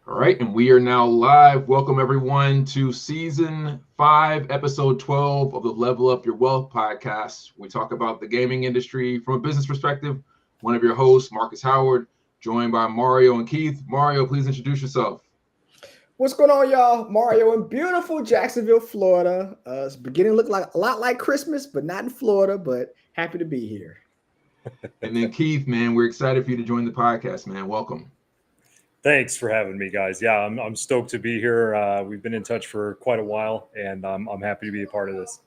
All right, and we are now live. Welcome everyone to season 5, episode 12 of the Level Up Your Wealth podcast. We talk about the gaming industry from a business perspective. One of your hosts, Marcus Howard, joined by Mario and Keith. Mario, please introduce yourself. What's going on, y'all? Mario in beautiful Jacksonville, Florida. It's beginning to look like a lot like Christmas, but not in Florida, but happy to be here. And then Keith, man, we're excited for you to join the podcast, man. Welcome. Thanks for having me, guys. Yeah, I'm stoked to be here. We've been in touch for quite a while, and I'm happy to be a part of this.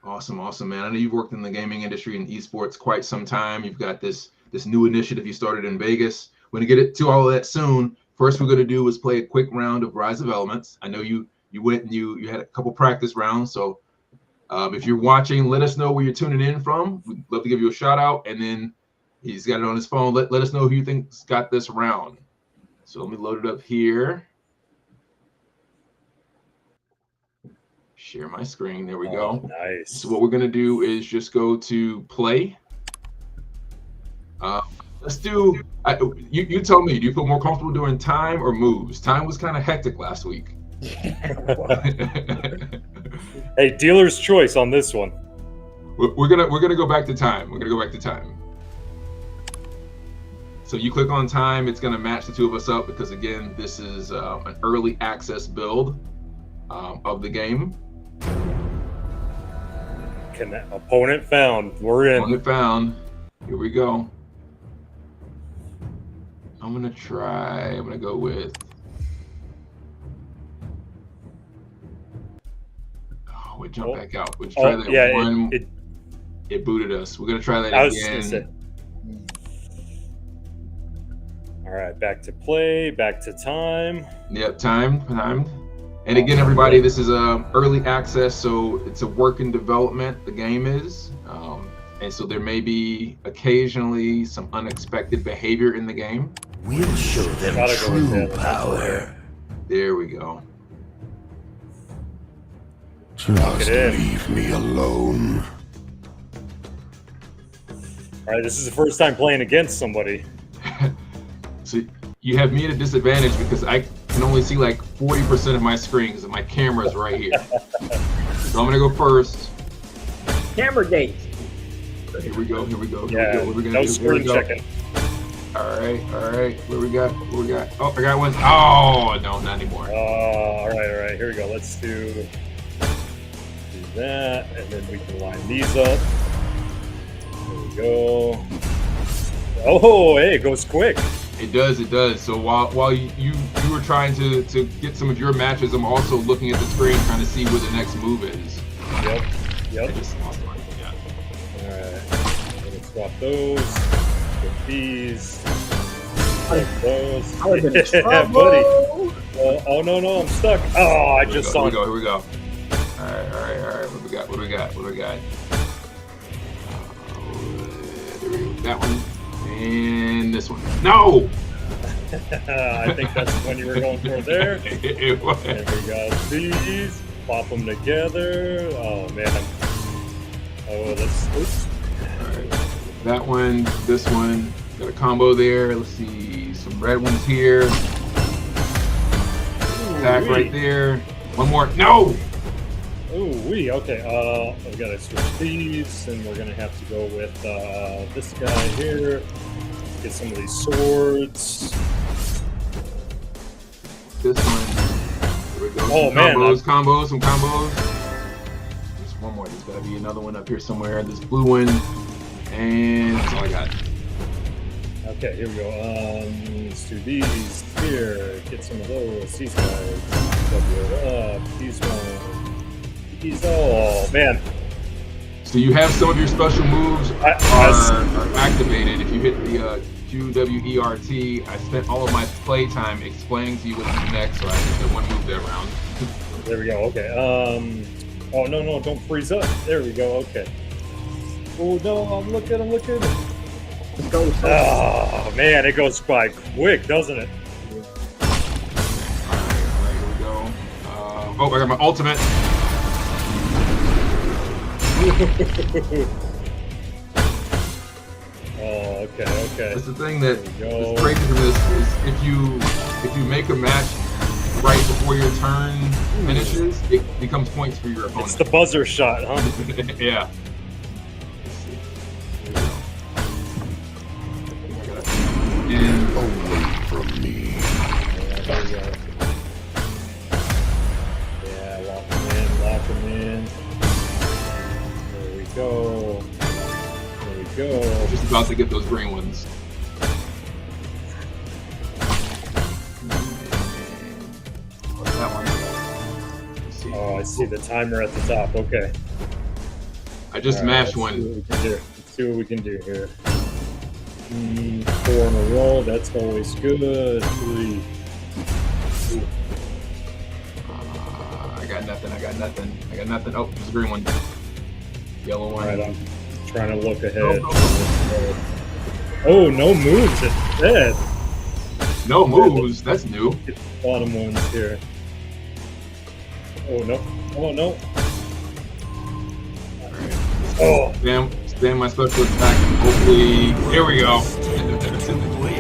Awesome, man. I know you've worked in the gaming industry and esports quite some time. You've got this new initiative you started in Vegas. We're going to get to all of that soon. First, we're going to do is play a quick round of Rise of Elements. I know you went and you had a couple practice rounds, so if you're watching, let us know where you're tuning in from. We'd love to give you a shout out, and then he's got it on his phone. Let us know who you think's got this round. So let me load it up here. Share my screen. There we go. Nice. So what we're going to do is just go to play. Let's do, you tell me, do you feel more comfortable doing time or moves? Time was kind of hectic last week. Hey, dealer's choice on this one. We're gonna go back to time. So you click on time, it's gonna match the two of us up because again, this is an early access build of the game. Opponent found. We're in. Opponent found. Here we go. I'm gonna go with. Oh, we jumped back out. Let's try that one. It booted us. We're gonna try that again. All right, back to play, back to time. Yep, time. And again, everybody, this is early access, so it's a work in development. The game is, and so there may be occasionally some unexpected behavior in the game. We'll show them true power. There we go. Just leave me alone. All right, this is the first time playing against somebody. So you have me at a disadvantage because I can only see like 40% of my screen because my camera's right here. So I'm gonna go first. Camera gate. Here we go. Yeah, no screen checking. All right. What we got? Oh, I got one. Oh, no, not anymore. All right. Here we go. Let's do that, and then we can line these up. There we go. Oh, hey, it goes quick. It does. So while you were trying to get some of your matches, I'm also looking at the screen trying to see where the next move is. Yep. I just lost one. Yeah. All right. Let's swap those. Get these. Get those. I would've been in trouble. Buddy. Oh no, I'm stuck. Oh, I just saw. Here we go. All right. What do we got? That one. And this one. No! I think that's the one you were going for there. It was. And we got these. Pop them together. Oh, man. Oops. All right. That one, this one. Got a combo there. Let's see. Some red ones here. Attack right there. One more. No! Okay. We gotta switch these, and we're gonna have to go with this guy here. Get some of these swords. This one. Here we go. Oh, man. Some combos. There's one more. There's gotta be another one up here somewhere. This blue one. And that's all I got. Okay, here we go. Let's do these here. Get some of those. These guys. Double it up. These ones. Oh man! So you have some of your special moves are activated. If you hit the QWERT, I spent all of my play time explaining to you what's next, so I did one move that round. There we go. Okay. Oh no! Don't freeze up. There we go. Okay. Oh no! I'm looking. Let's go. Oh man! It goes by quick, doesn't it? All right, here we go. Oh, I got my ultimate. Oh, okay. That's the thing that is crazy from this is if you make a match right before your turn finishes, it becomes points for your opponent. It's the buzzer shot, huh? Yeah. And Away from me. Yeah, lock him in. There we go. There we go. just about to get those green ones. What's that one? Let's see. Oh, I see the timer at the top. Okay. I just All right, mashed one. Let's see what we can do here. 4 in a row. That's always good. 3. I got nothing. Oh, there's a green one. Yellow one. All right, I'm trying to look ahead. No. Oh, no moves instead. No moves. That's new. Get the bottom ones here. Oh no! Oh no! Oh! Spam my special attack. Hopefully, here we go.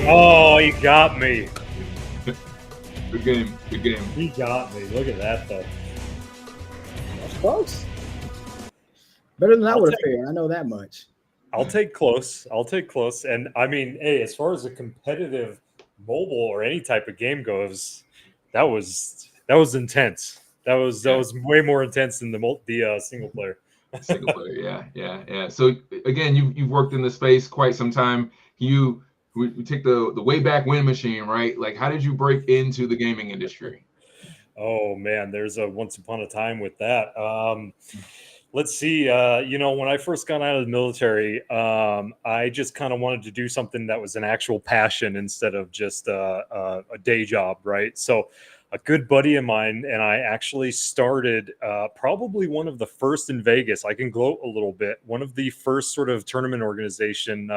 Oh, he got me. Good game. Good game. He got me. Look at that though. That's close. Better than I I'll would have take- figured. I know that much. I'll take close. And I mean, hey, as far as a competitive mobile or any type of game goes, that was intense. That was way more intense than the single player. Single player, yeah. So again, you've worked in the space quite some time. We take the way back when machine, right? Like, how did you break into the gaming industry? Oh man, there's a once upon a time with that. Let's see. When I first got out of the military, I just kind of wanted to do something that was an actual passion instead of just a day job, right? So a good buddy of mine and I actually started probably one of the first in Vegas. I can gloat a little bit. One of the first sort of tournament organization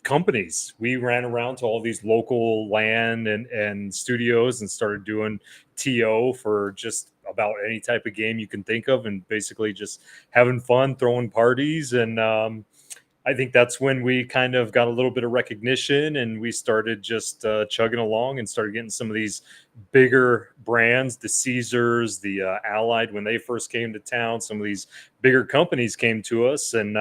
companies. We ran around to all these local LAN and studios and started doing TO for just about any type of game you can think of, and basically just having fun, throwing parties. And I think that's when we kind of got a little bit of recognition, and we started just chugging along and started getting some of these bigger brands, the Caesars, the Allied, when they first came to town. Some of these bigger companies came to us, and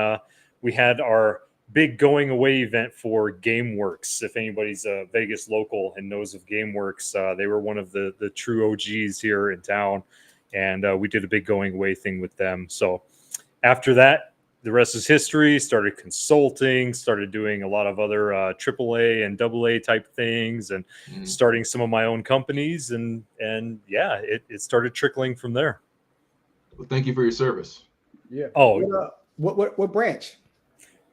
we had our big going away event for GameWorks. If anybody's a Vegas local and knows of GameWorks, they were one of the true OGs here in town, and we did a big going away thing with them. So after that, the rest is history. Started consulting, started doing a lot of other AAA and AA type things, and starting some of my own companies, and yeah, it started trickling from there. Well, thank you for your service. Yeah. Oh, What branch?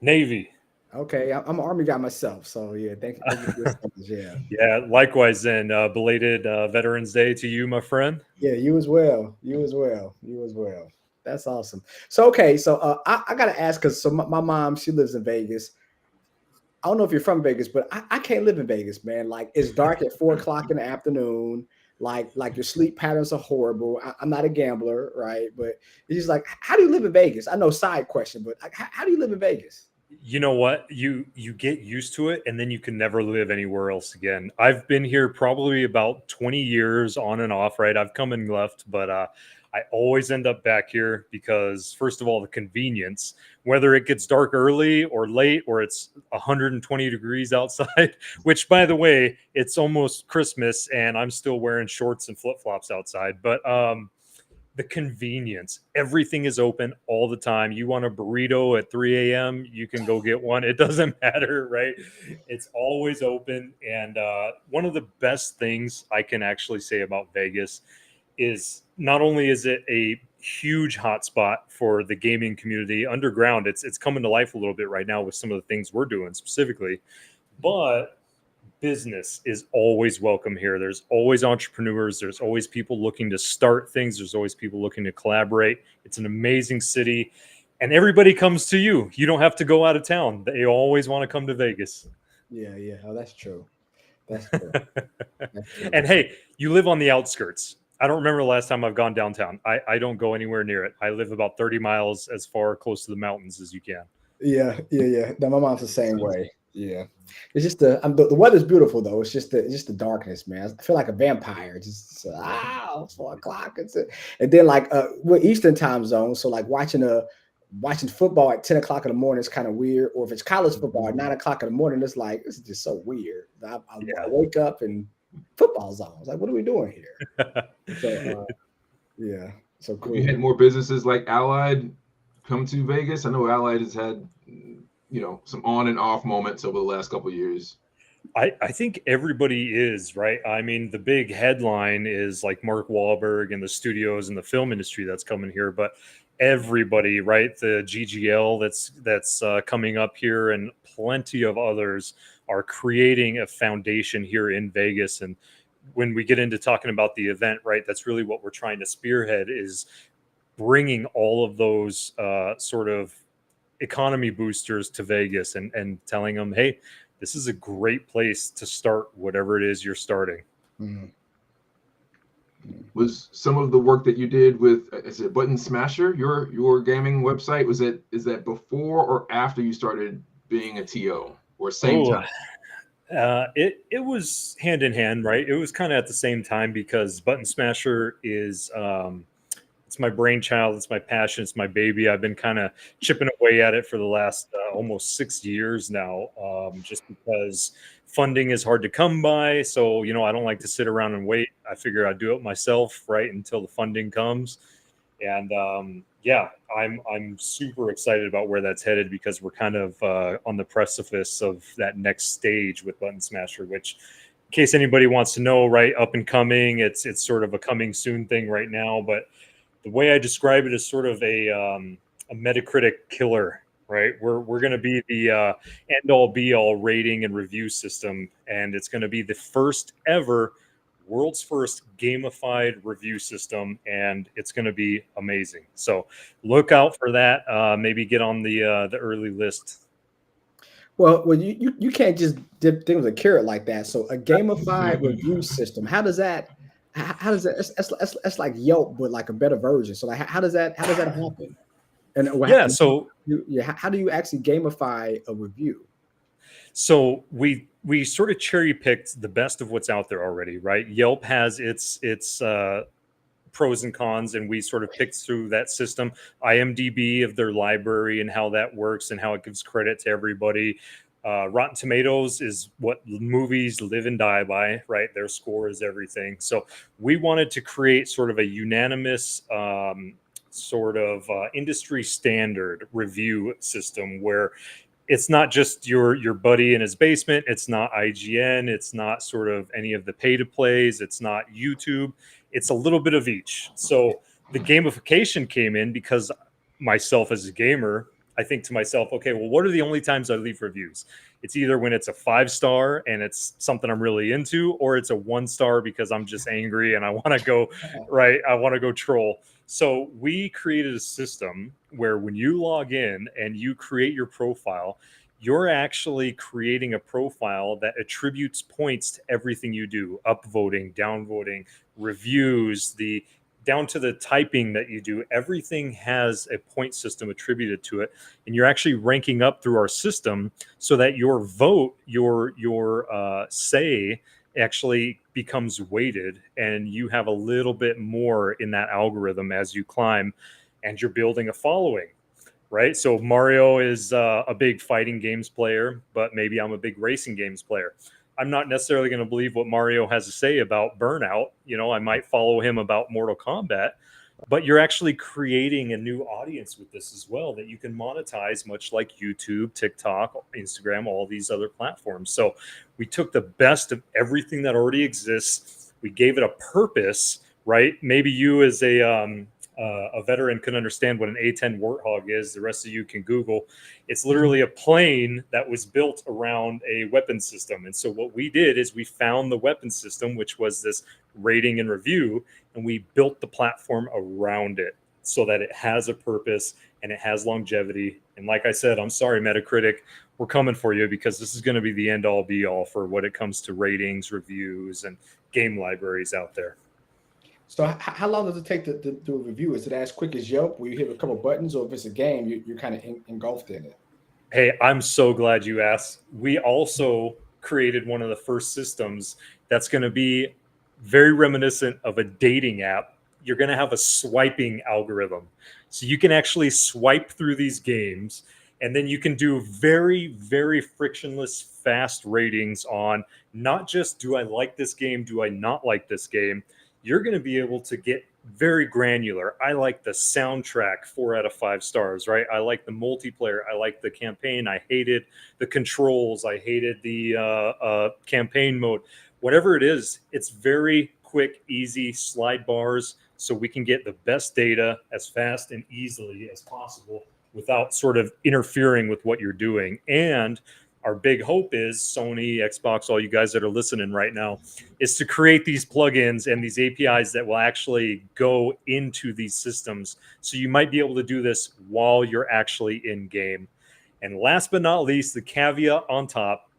Navy. Okay, I'm an Army guy myself, so yeah. Thank you for your service, yeah. Yeah, likewise. And belated Veterans Day to you, my friend. Yeah, you as well. That's awesome. So okay, so I gotta ask, because my mom, she lives in Vegas. I don't know if you're from Vegas, but I can't live in Vegas, man. Like, it's dark at 4:00 in the afternoon. Like your sleep patterns are horrible. I'm not a gambler, right? But it's just like, how do you live in Vegas? I know, side question, but how do you live in Vegas? You know what? You get used to it, and then you can never live anywhere else again. I've been here probably about 20 years on and off, right? I've come and left, but I always end up back here because, first of all, the convenience, whether it gets dark early or late, or it's 120 degrees outside, which, by the way, it's almost Christmas and I'm still wearing shorts and flip-flops outside. But the convenience, everything is open all the time. You want a burrito at 3 a.m., you can go get one. It doesn't matter, right? It's always open. And one of the best things I can actually say about Vegas is not only is it a huge hotspot for the gaming community underground, it's coming to life a little bit right now with some of the things we're doing specifically, but business is always welcome here. There's always entrepreneurs. There's always people looking to start things. There's always people looking to collaborate. It's an amazing city, and everybody comes to you. You don't have to go out of town. They always want to come to Vegas. Yeah. Oh, that's true. That's true. And hey, you live on the outskirts. I don't remember the last time I've gone downtown. I don't go anywhere near it. I live about 30 miles as far close to the mountains as you can. Yeah. No, my mom's the same way. Yeah, it's just the weather's beautiful though. It's just the darkness, man. I feel like a vampire. Just 4 o'clock. And then like we're Eastern time zone, so like watching football at 10 o'clock in the morning is kind of weird. Or if it's college football at 9 o'clock in the morning, it's like this is just so weird. I wake up and football's on. I was like, what are we doing here? So yeah, so cool. Have you had more businesses like Allied come to Vegas? I know Allied has had some on and off moments over the last couple of years. I think everybody is, right? I mean, the big headline is like Mark Wahlberg and the studios and the film industry that's coming here, but everybody, right? The GGL that's coming up here and plenty of others are creating a foundation here in Vegas. And when we get into talking about the event, right, that's really what we're trying to spearhead, is bringing all of those sort of economy boosters to Vegas and telling them, hey, this is a great place to start whatever it is you're starting. Mm-hmm. Was some of the work that you did with, is it Button Smasher, your gaming website, is that before or after you started being a TO, or same time? It was hand in hand, right? It was kind of at the same time, because Button Smasher is it's my brainchild, it's my passion, it's my baby. I've been kind of chipping away at it for the last almost 6 years now, just because funding is hard to come by. So, I don't like to sit around and wait. I figure I'd do it myself, right, until the funding comes. And I'm super excited about where that's headed, because we're kind of on the precipice of that next stage with Button Smasher, which, in case anybody wants to know, right, up and coming, it's sort of a coming soon thing right now. But the way I describe it is sort of a Metacritic killer, right? We're going to be the end all be all rating and review system, and it's going to be the first ever, world's first gamified review system, and it's going to be amazing. So look out for that. Maybe get on the early list. Well, you can't just dip things with a carrot like that. So a gamified review system, how does that? That's like Yelp, but like a better version. So like, how does that happen? And how do you actually gamify a review? So we sort of cherry picked the best of what's out there already, right? Yelp has its pros and cons, and we sort of picked through that system, IMDb of their library and how that works and how it gives credit to everybody. Rotten Tomatoes is what movies live and die by, right? Their score is everything. So we wanted to create sort of a unanimous industry standard review system, where it's not just your buddy in his basement. It's not IGN. It's not sort of any of the pay to plays. It's not YouTube. It's a little bit of each. So the gamification came in because myself as a gamer, I think to myself, okay, well, what are the only times I leave reviews? It's either when it's a 5-star and it's something I'm really into, or it's a 1-star because I'm just angry and I want to go, right? I want to go troll. So we created a system where when you log in and you create your profile, you're actually creating a profile that attributes points to everything you do: upvoting, downvoting, reviews, down to the typing that you do. Everything has a point system attributed to it, and you're actually ranking up through our system so that your vote, your say actually becomes weighted, and you have a little bit more in that algorithm as you climb, and you're building a following, right? So Mario is a big fighting games player, but maybe I'm a big racing games player. I'm not necessarily going to believe what Mario has to say about Burnout. I might follow him about Mortal Kombat, but you're actually creating a new audience with this as well that you can monetize, much like YouTube, TikTok, Instagram, all these other platforms. So we took the best of everything that already exists. We gave it a purpose, right? Maybe you as a veteran can understand what an A-10 Warthog is. The rest of you can Google. It's literally a plane that was built around a weapon system. And so what we did is we found the weapon system, which was this rating and review, and we built the platform around it so that it has a purpose and it has longevity. And like I said, I'm sorry, Metacritic, we're coming for you, because this is going to be the end all be all for what it comes to ratings, reviews, and game libraries out there. So how long does it take to do a review? Is it as quick as Yelp, where you hit a couple buttons, or if it's a game, you're kind of engulfed in it? Hey, I'm so glad you asked. We also created one of the first systems that's going to be very reminiscent of a dating app. You're going to have a swiping algorithm. So you can actually swipe through these games, and then you can do very, very frictionless, fast ratings on not just do I like this game, do I not like this game. You're going to be able to get very granular. I like the soundtrack, 4 out of 5 stars, right? I like the multiplayer. I like the campaign. I hated the controls. I hated the campaign mode. Whatever it is, it's very quick, easy slide bars so we can get the best data as fast and easily as possible without sort of interfering with what you're doing. And our big hope is Sony, Xbox, all you guys that are listening right now, is to create these plugins and these APIs that will actually go into these systems. So you might be able to do this while you're actually in game. And last but not least, the caveat on top,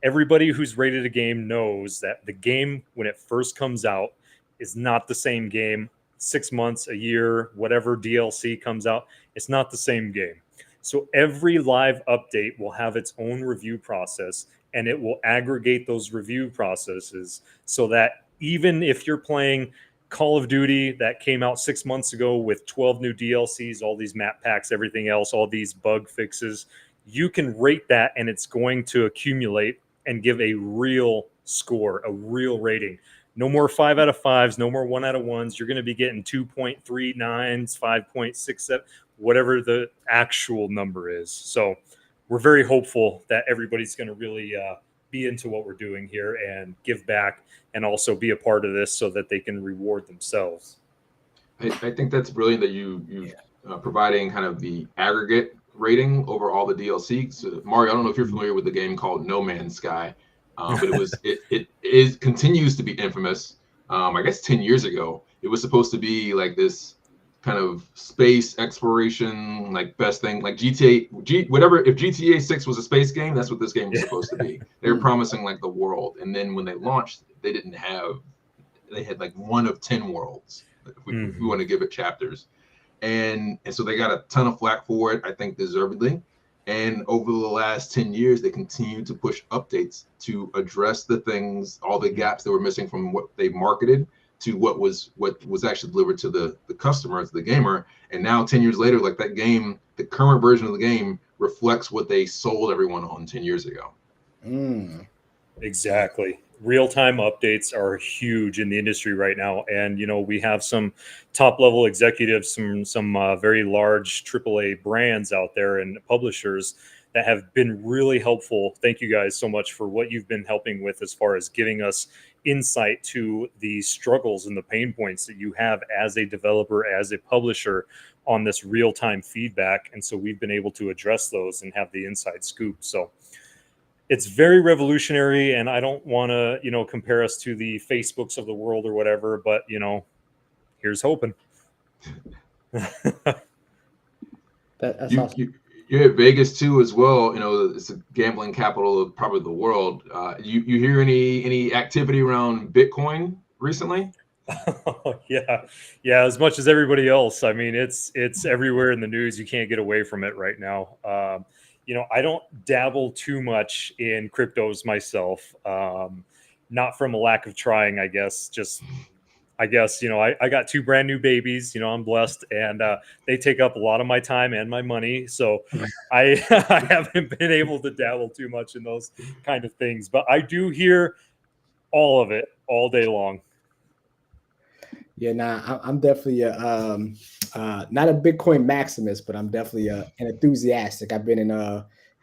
everybody who's rated a game knows that the game, when it first comes out, is not the same game. 6 months, a year, whatever DLC comes out, it's not the same game. So every live update will have its own review process, and it will aggregate those review processes so that even if you're playing Call of Duty that came out 6 months ago with 12 new DLCs, all these map packs, everything else, all these bug fixes, you can rate that and it's going to accumulate and give a real score, a real rating. No more 5 out of 5s, no more 1 out of 1s. You're going to be getting 2.39s, 5.67, whatever the actual number is. So we're very hopeful that everybody's going to really be into what we're doing here and give back and also be a part of this so that they can reward themselves. I think that's brilliant that you providing kind of the aggregate rating over all the DLC. So, Mario, I don't know if you're familiar with the game called No Man's Sky, but it continues to be infamous. I guess 10 years ago, it was supposed to be like this kind of space exploration, like best thing, like whatever. If GTA 6 was a space game, that's what this game was supposed to be. They were promising like the world, and then when they launched, they had like 1 of 10 worlds. If we want to give it chapters, and so they got a ton of flack for it, I think deservedly. And over the last 10 years, they continue to push updates to address the things, all the gaps that were missing from what they marketed to what was actually delivered to the customer, to the gamer. And now 10 years later, like that game, the current version of the game reflects what they sold everyone on 10 years ago. Exactly. Real-time updates are huge in the industry right now. And, you know, we have some top-level executives, some very large AAA brands out there and publishers that have been really helpful. Thank you guys so much for what you've been helping with as far as giving us insight to the struggles and the pain points that you have as a developer, as a publisher on this real-time feedback. And so we've been able to address those and have the inside scoop. So it's very revolutionary, and I don't want to, you know, compare us to the Facebooks of the world or whatever, but, you know, here's hoping. That's awesome. You're at Vegas too, as well. You know, it's a gambling capital of probably the world. You hear any activity around Bitcoin recently? Yeah. As much as everybody else. I mean, it's everywhere in the news. You can't get away from it right now. You know, I don't dabble too much in cryptos myself. Not from a lack of trying, I guess. You know, I got 2 brand new babies, you know, I'm blessed, and they take up a lot of my time and my money. So I haven't been able to dabble too much in those kind of things, but I do hear all of it all day long. Yeah, I'm definitely not a Bitcoin maximist, but I'm definitely an enthusiastic. I've been in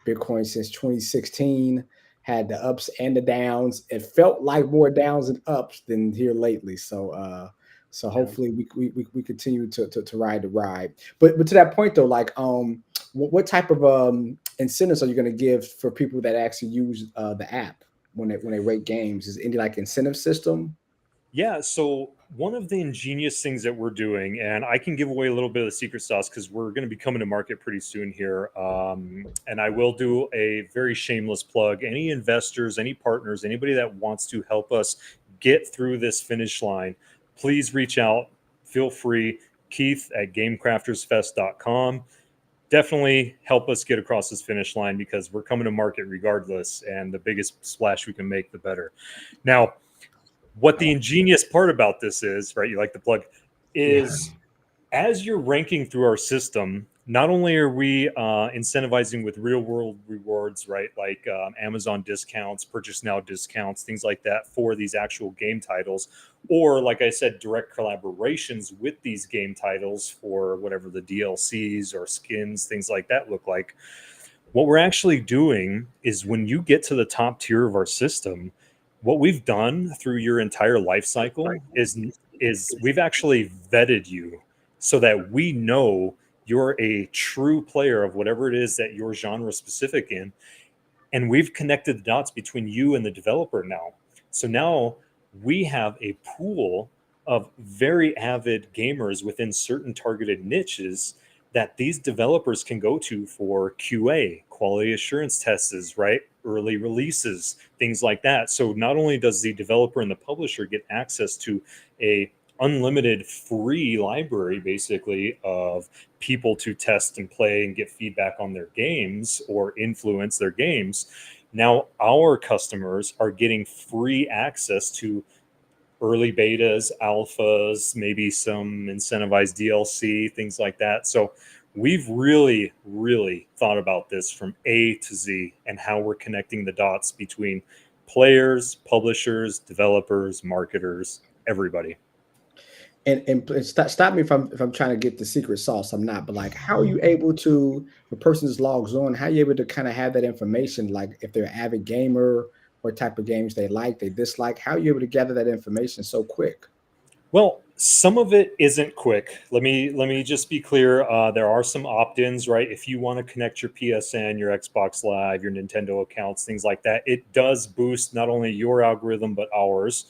Bitcoin since 2016. Had the ups and the downs. It felt like more downs and ups than here lately. So hopefully we continue to ride the ride. But to that point though, like what type of incentives are you going to give for people that actually use the app when they rate games? Is it any like incentive system? Yeah, so one of the ingenious things that we're doing, and I can give away a little bit of the secret sauce because we're going to be coming to market pretty soon here. And I will do a very shameless plug. Any investors, any partners, anybody that wants to help us get through this finish line, please reach out. Feel free. Keith at GameCraftersFest.com. definitely help us get across this finish line, because we're coming to market regardless, and the biggest splash we can make, the better. Now, what the ingenious part about this is, right? You like the plug, is as you're ranking through our system, not only are we incentivizing with real world rewards, right? Like Amazon discounts, purchase now discounts, things like that for these actual game titles, or like I said, direct collaborations with these game titles for whatever the DLCs or skins, things like that look like. What we're actually doing is, when you get to the top tier of our system, what we've done through your entire life cycle is we've actually vetted you so that we know you're a true player of whatever it is that you're genre specific in. And we've connected the dots between you and the developer now. So now we have a pool of very avid gamers within certain targeted niches that these developers can go to for QA, quality assurance tests, right? Early releases, things like that. So not only does the developer and the publisher get access to a unlimited free library, basically, of people to test and play and get feedback on their games or influence their games. Now our customers are getting free access to early betas, alphas, maybe some incentivized DLC, things like that. So we've really, really thought about this from A to Z, and how we're connecting the dots between players, publishers, developers, marketers, everybody. And stop me if I'm trying to get the secret sauce. I'm not, but like, how are you able to, if a person just logs on, how are you able to kind of have that information? Like, if they're an avid gamer, what type of games they like, they dislike, how are you able to gather that information so quick? Well, some of it isn't quick. Let me just be clear. There are some opt-ins, right? If you want to connect your PSN, your Xbox Live, your Nintendo accounts, things like that, it does boost not only your algorithm but ours.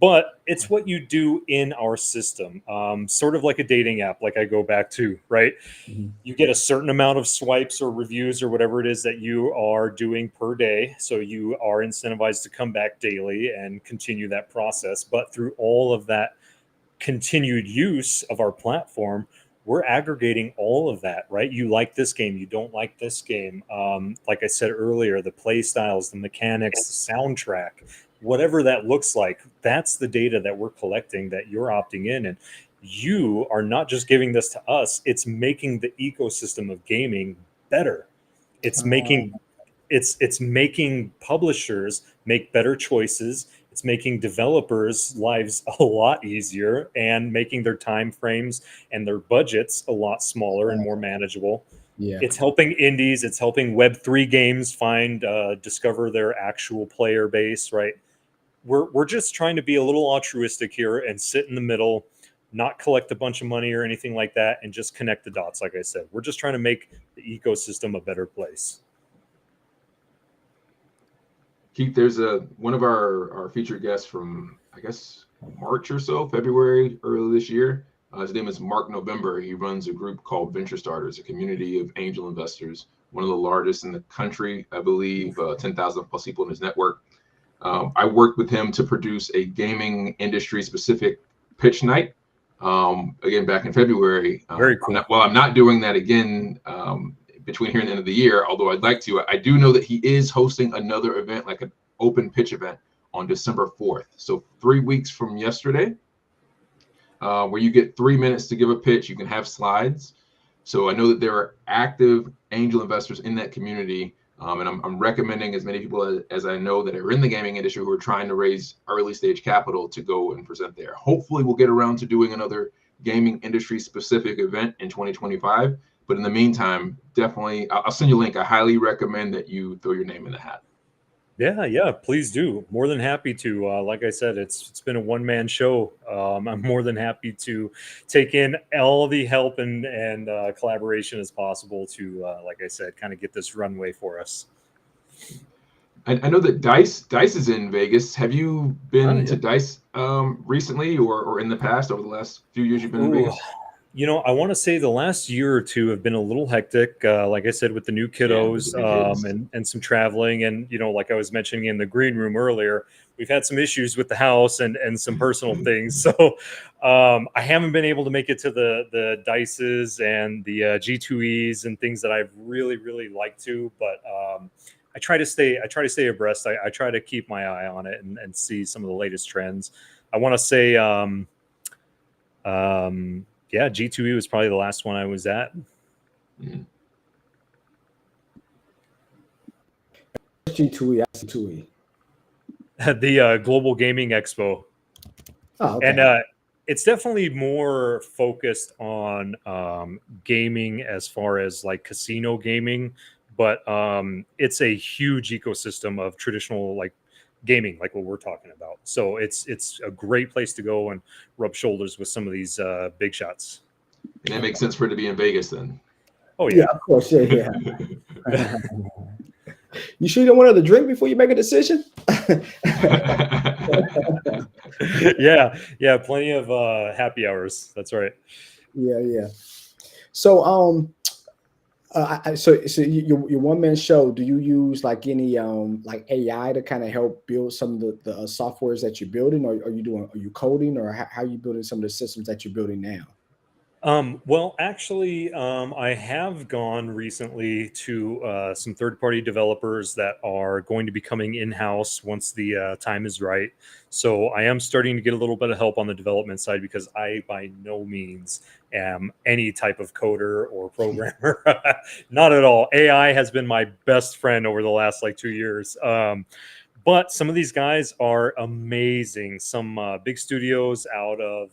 But it's what you do in our system, sort of like a dating app, like I go back to, right? Mm-hmm. You get a certain amount of swipes or reviews or whatever it is that you are doing per day. So you are incentivized to come back daily and continue that process. But through all of that continued use of our platform, we're aggregating all of that, right? You like this game, you don't like this game. Like I said earlier, the play styles, the mechanics, the soundtrack, whatever that looks like, that's the data that we're collecting, that you're opting in. And you are not just giving this to us, it's making the ecosystem of gaming better. It's making publishers make better choices. It's making developers' lives a lot easier, and making their time frames and their budgets a lot smaller and more manageable. Yeah. It's helping indies. It's helping Web3 games discover their actual player base, right? We're just trying to be a little altruistic here and sit in the middle, not collect a bunch of money or anything like that, and just connect the dots. Like I said, we're just trying to make the ecosystem a better place. Keith, there's one of our featured guests from, I guess, March or so, February, early this year. His name is Mark November. He runs a group called Venture Starters, a community of angel investors, one of the largest in the country, I believe, 10,000 plus people in his network. I worked with him to produce a gaming industry specific pitch night, again, back in February. Very cool. I'm not doing that again between here and the end of the year, although I'd like to. I do know that he is hosting another event, like an open pitch event, on December 4th. So 3 weeks from yesterday, where you get 3 minutes to give a pitch. You can have slides. So I know that there are active angel investors in that community. And I'm recommending as many people as I know that are in the gaming industry who are trying to raise early stage capital to go and present there. Hopefully we'll get around to doing another gaming industry specific event in 2025. But in the meantime, definitely, I'll send you a link. I highly recommend that you throw your name in the hat. Yeah, please do. More than happy to. Like I said, it's been a one-man show. I'm more than happy to take in all the help and collaboration as possible to, like I said, kind of get this runway for us. I know that Dice is in Vegas. Have you been to Dice recently or in the past, over the last few years you've been in Vegas? You know, I want to say the last year or two have been a little hectic. Like I said, with the new kiddos, with the kids. and some traveling, and you know, like I was mentioning in the green room earlier, we've had some issues with the house and some personal things. So I haven't been able to make it to the dices and the G2Es and things that I've really liked to. But I try to stay abreast. I try to keep my eye on it and see some of the latest trends. I want to say. Yeah, G2E was probably the last one I was at. G2E, G2E. The Global Gaming Expo. Oh, okay. And it's definitely more focused on gaming as far as like casino gaming, but it's a huge ecosystem of traditional like gaming, like what we're talking about. So it's a great place to go and rub shoulders with some of these big shots. And that makes sense for it to be in Vegas then. Oh yeah, of course, yeah. You sure you don't want another drink before you make a decision? yeah, plenty of happy hours. That's right. Yeah. So so your one man show, do you use like any like AI to kind of help build some of the softwares that you're building, or are you coding, or how are you building some of the systems that you're building now? Well, actually, I have gone recently to some third-party developers that are going to be coming in-house once the time is right. So I am starting to get a little bit of help on the development side because I by no means am any type of coder or programmer. Not at all. AI has been my best friend over the last like 2 years. But some of these guys are amazing. Some big studios out of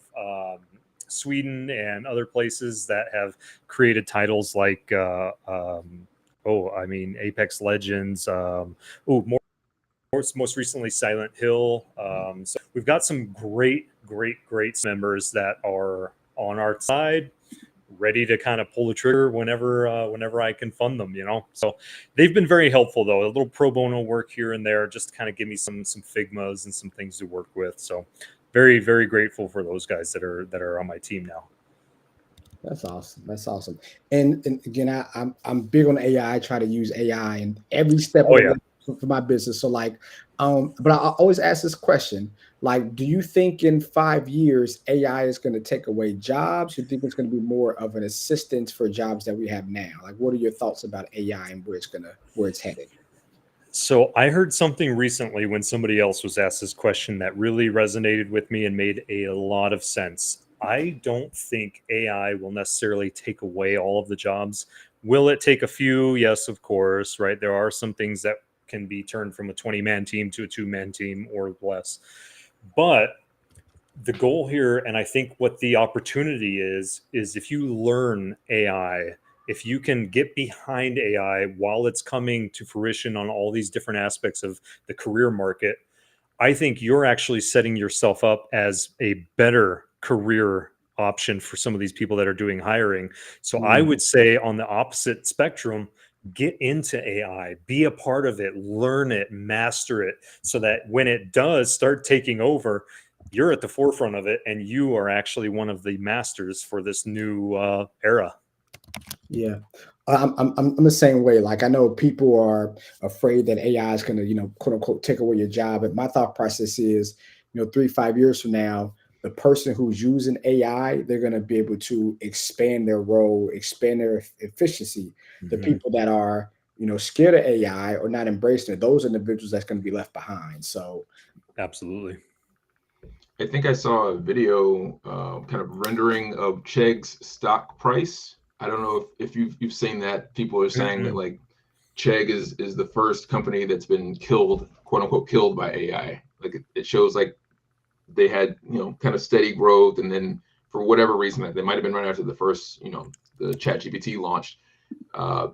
Sweden and other places that have created titles like Apex Legends, most recently Silent Hill. So we've got some great members that are on our side, ready to kind of pull the trigger whenever I can fund them, you know. So they've been very helpful though. A little pro bono work here and there just to kind of give me some Figmas and some things to work with. So very grateful for those guys that are on my team now. That's awesome. And again, I'm big on AI. I try to use AI in every step of the way for my business. So like, but I always ask this question: like, do you think in 5 years AI is going to take away jobs? You think it's going to be more of an assistance for jobs that we have now? Like, what are your thoughts about AI and where it's headed? So I heard something recently when somebody else was asked this question that really resonated with me and made a lot of sense. I don't think AI will necessarily take away all of the jobs. Will it take a few? Yes, of course, right? There are some things that can be turned from a 20-man team to a 2-man team or less. But the goal here, and I think what the opportunity is if you learn AI, if you can get behind AI while it's coming to fruition on all these different aspects of the career market, I think you're actually setting yourself up as a better career option for some of these people that are doing hiring. So I would say on the opposite spectrum, get into AI, be a part of it, learn it, master it, so that when it does start taking over, you're at the forefront of it and you are actually one of the masters for this new era. Yeah, I'm the same way. Like, I know people are afraid that AI is going to, quote unquote, take away your job. But my thought process is, 3-5 years from now, the person who's using AI, they're going to be able to expand their role, expand their efficiency. The people that are, scared of AI or not embracing it, those individuals that's going to be left behind. So, absolutely. I think I saw a video kind of rendering of Chegg's stock price. I don't know if you've seen that. People are saying that like Chegg is the first company that's been killed, quote unquote, killed by AI. Like it shows like they had, kind of steady growth. And then for whatever reason, that they might've been right after the first, the ChatGPT launched,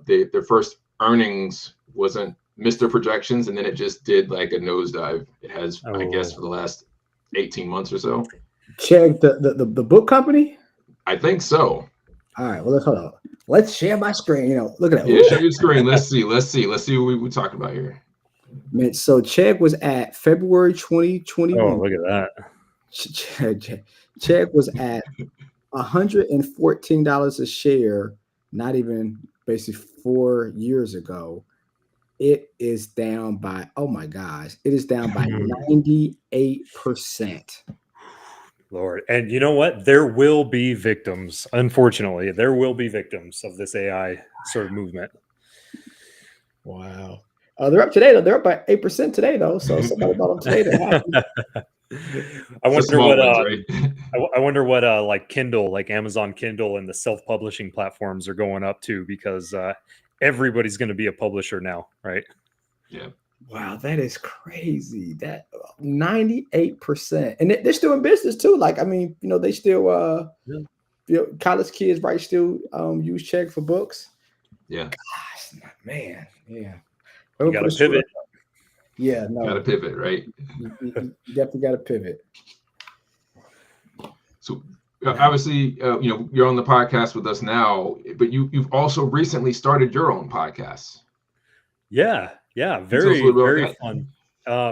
their first earnings wasn't missed their projections. And then it just did like a nosedive. It has, I guess, for the last 18 months or so. Chegg, the book company? I think so. All right, well, hold on. Let's share my screen. Look at that. Yeah, share your screen. Let's see what we're talking about here. Man, so Chegg was at February 2021. Oh, look at that. Chegg was at $114 a share, not even basically 4 years ago. It is down by, oh my gosh, it is down by 98%. Lord. And you know what? There will be victims. Unfortunately, there will be victims of this AI sort of movement. Wow. They're up today, though. They're up by 8% today, though. So somebody bought them today. They're happy. I wonder what right? I wonder what like Kindle, like Amazon Kindle and the self-publishing platforms are going up to, because everybody's going to be a publisher now, right? Yeah. Wow, that is crazy. That 98%. And they're still in business too. Like, I mean, they still college kids, right, still use check for books. Yeah. Gosh, man. Yeah. You got to pivot. Yeah, no. Got to pivot, right? You definitely got to pivot. So obviously, you're on the podcast with us now, but you've also recently started your own podcast. Yeah, very fun.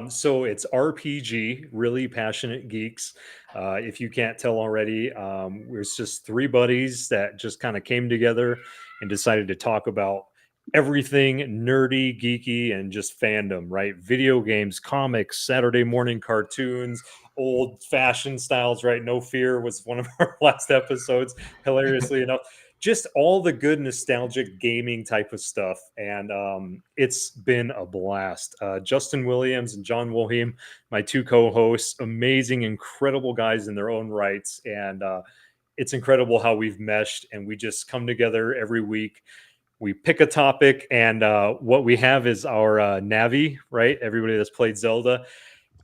So it's RPG, Really Passionate Geeks. If you can't tell already, it's just three buddies that just kind of came together and decided to talk about everything nerdy, geeky, and just fandom, right? Video games, comics, Saturday morning cartoons, old fashioned styles, right? No Fear was one of our last episodes, hilariously enough. Just all the good nostalgic gaming type of stuff. And it's been a blast. Justin Williams and John Wilhelm, my two co-hosts, amazing, incredible guys in their own rights. And it's incredible how we've meshed, and we just come together every week. We pick a topic, and what we have is our Navi, right? Everybody that's played Zelda.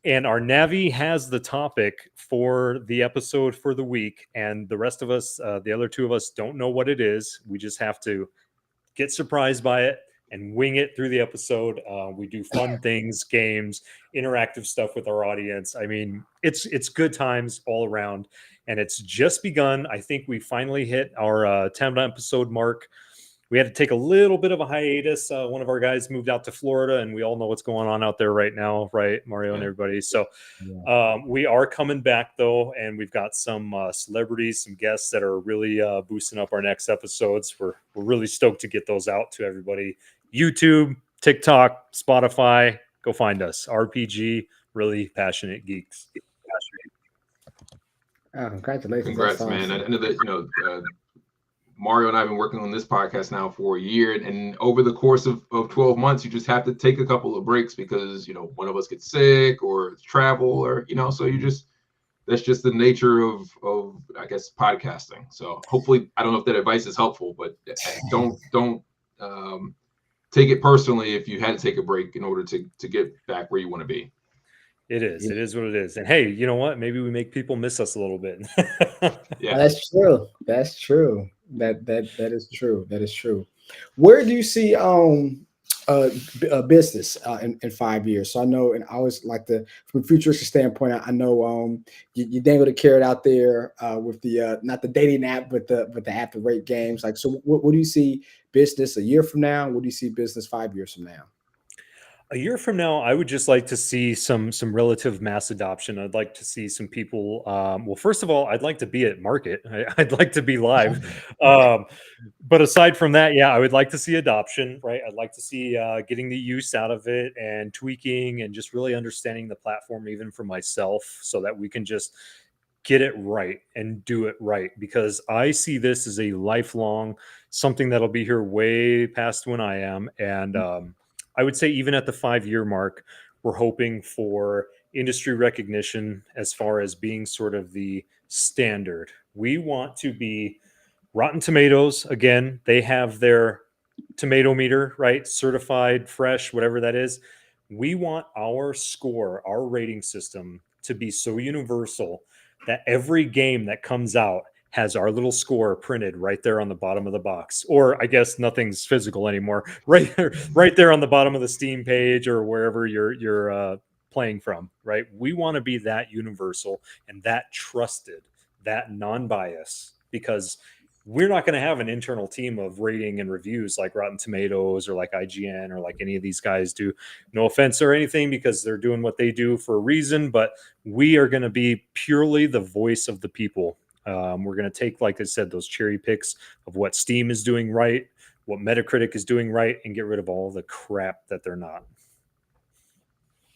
And our Navi has the topic for the episode for the week. And the rest of us, the other two of us, don't know what it is. We just have to get surprised by it and wing it through the episode. We do fun things, games, interactive stuff with our audience. I mean, it's good times all around. And it's just begun. I think we finally hit our 10 episode mark. We had to take a little bit of a hiatus. One of our guys moved out to Florida, and we all know what's going on out there right now, right, Mario and everybody? So we are coming back, though, and we've got some celebrities, some guests that are really boosting up our next episodes. We're really stoked to get those out to everybody. YouTube, TikTok, Spotify, go find us. RPG, Really Passionate Geeks. Oh, congratulations. Congrats, man. I know that, Mario and I have been working on this podcast now for a year, and over the course of 12 months, you just have to take a couple of breaks because, one of us gets sick or travel or, so that's just the nature of I guess, podcasting. So hopefully, I don't know if that advice is helpful, but don't take it personally if you had to take a break in order to get back where you want to be. It is what it is. And hey, you know what? Maybe we make people miss us a little bit. Yeah, that's true. That is true. That is true. Where do you see business in 5 years? So I know, and I always like from a futuristic standpoint, I know you dangle the carrot out there with the not the dating app, but the app to rate games. Like, so what do you see business a year from now? What do you see business 5 years from now? A year from now, I would just like to see some relative mass adoption. I'd like to see some people. Well, first of all, I'd like to be at market. I'd like to be live. But aside from that, I would like to see adoption, right? I'd like to see getting the use out of it and tweaking and just really understanding the platform, even for myself, so that we can just get it right and do it right. Because I see this as a lifelong something that'll be here way past when I am. And I would say even at the 5-year mark, we're hoping for industry recognition as far as being sort of the standard. We want to be Rotten Tomatoes. Again, they have their tomato meter, right? Certified, fresh, whatever that is. We want our score, our rating system to be so universal that every game that comes out has our little score printed right there on the bottom of the box. Or I guess nothing's physical anymore. Right there on the bottom of the Steam page or wherever you're playing from, right? We want to be that universal and that trusted, that non-bias, because we're not going to have an internal team of rating and reviews like Rotten Tomatoes or like IGN or like any of these guys do. No offense or anything, because they're doing what they do for a reason, but we are going to be purely the voice of the people. We're going to take, like I said, those cherry picks of what Steam is doing right, what Metacritic is doing right, and get rid of all the crap that they're not.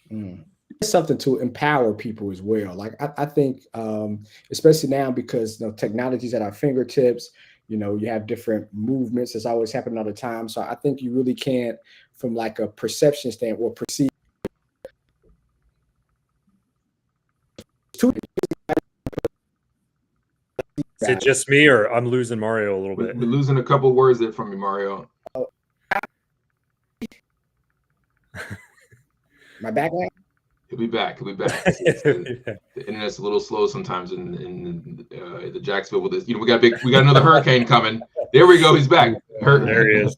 It's something to empower people as well. Like I think, especially now because technology's at our fingertips. You have different movements that's always happening all the time. So I think you really can't, from like a perception standpoint, or perceive. Is it just me, or I'm losing Mario a little bit? We're losing a couple words there from you, Mario. My back now? He'll be back. The internet's a little slow sometimes in the Jacksonville with this. We got another hurricane coming. There we go. He's back. There he is.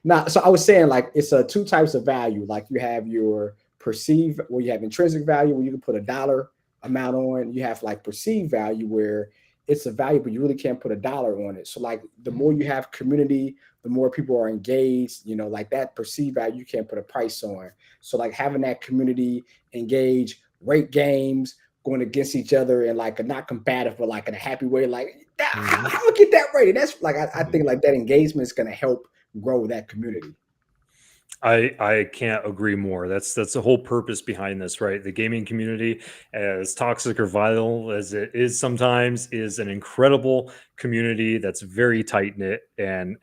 Now, so I was saying, like, it's two types of value. Like, you have your perceived, where you have intrinsic value, where you can put a dollar amount on. You have like perceived value, where it's a value, but you really can't put a dollar on it. So like, the more you have community, the more people are engaged, like that perceived value, you can't put a price on. So like, having that community engage, rate games, going against each other in like a not combative, but like in a happy way, like I'm gonna get that rated. That's like, I think like that engagement is going to help grow that community. I can't agree more. That's the whole purpose behind this, right? The gaming community, as toxic or vital as it is sometimes, is an incredible community that's very tight knit, and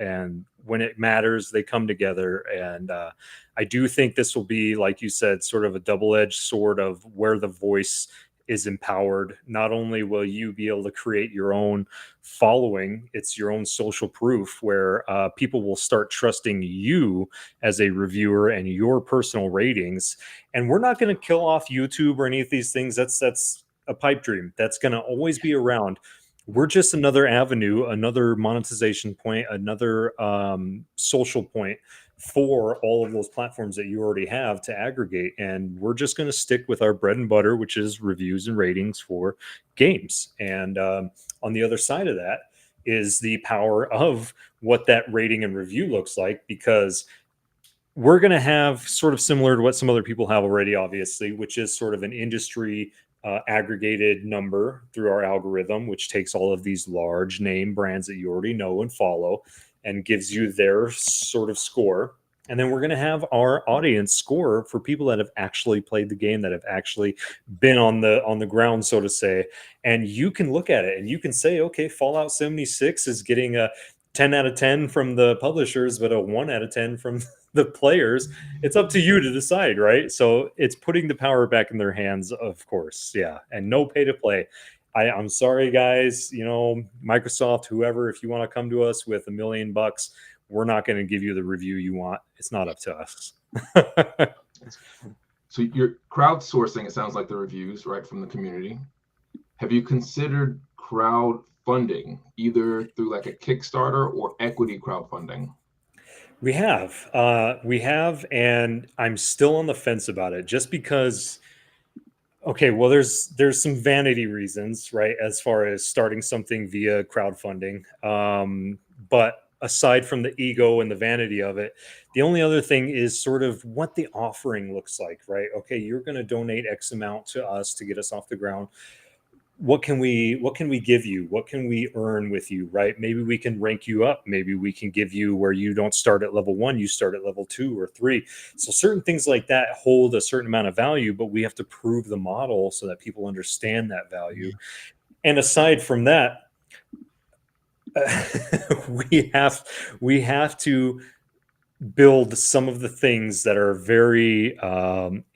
when it matters, they come together. And I do think this will be, like you said, sort of a double-edged sword of where the voice is empowered. Not only will you be able to create your own following, it's your own social proof where people will start trusting you as a reviewer and your personal ratings. And we're not going to kill off YouTube or any of these things. That's a pipe dream. That's going to always be around. We're just another avenue, another monetization point, another social point for all of those platforms that you already have to aggregate. And we're just going to stick with our bread and butter, which is reviews and ratings for games. And on the other side of that is the power of what that rating and review looks like, because we're going to have sort of similar to what some other people have already, obviously, which is sort of an industry aggregated number through our algorithm, which takes all of these large name brands that you already know and follow and gives you their sort of score. And then we're going to have our audience score for people that have actually played the game, that have actually been on the ground, so to say. And you can look at it and you can say, okay, Fallout 76 is getting a 10 out of 10 from the publishers, but a 1 out of 10 from the players. It's up to you to decide, right? So it's putting the power back in their hands, of course. Yeah. And no pay to play. I'm sorry, guys, Microsoft, whoever, if you want to come to us with $1 million, we're not going to give you the review you want. It's not up to us. So you're crowdsourcing, it sounds like, the reviews, right, from the community. Have you considered crowdfunding, either through like a Kickstarter or equity crowdfunding? We have, and I'm still on the fence about it, just because. Okay, well, there's some vanity reasons, right, as far as starting something via crowdfunding. But aside from the ego and the vanity of it, the only other thing is sort of what the offering looks like, right? Okay, you're going to donate X amount to us to get us off the ground. What can we give you? What can we earn with you, right? Maybe we can rank you up. Maybe we can give you where you don't start at level 1, you start at level 2 or 3. So certain things like that hold a certain amount of value, but we have to prove the model so that people understand that value. And aside from that, we have to build some of the things that are very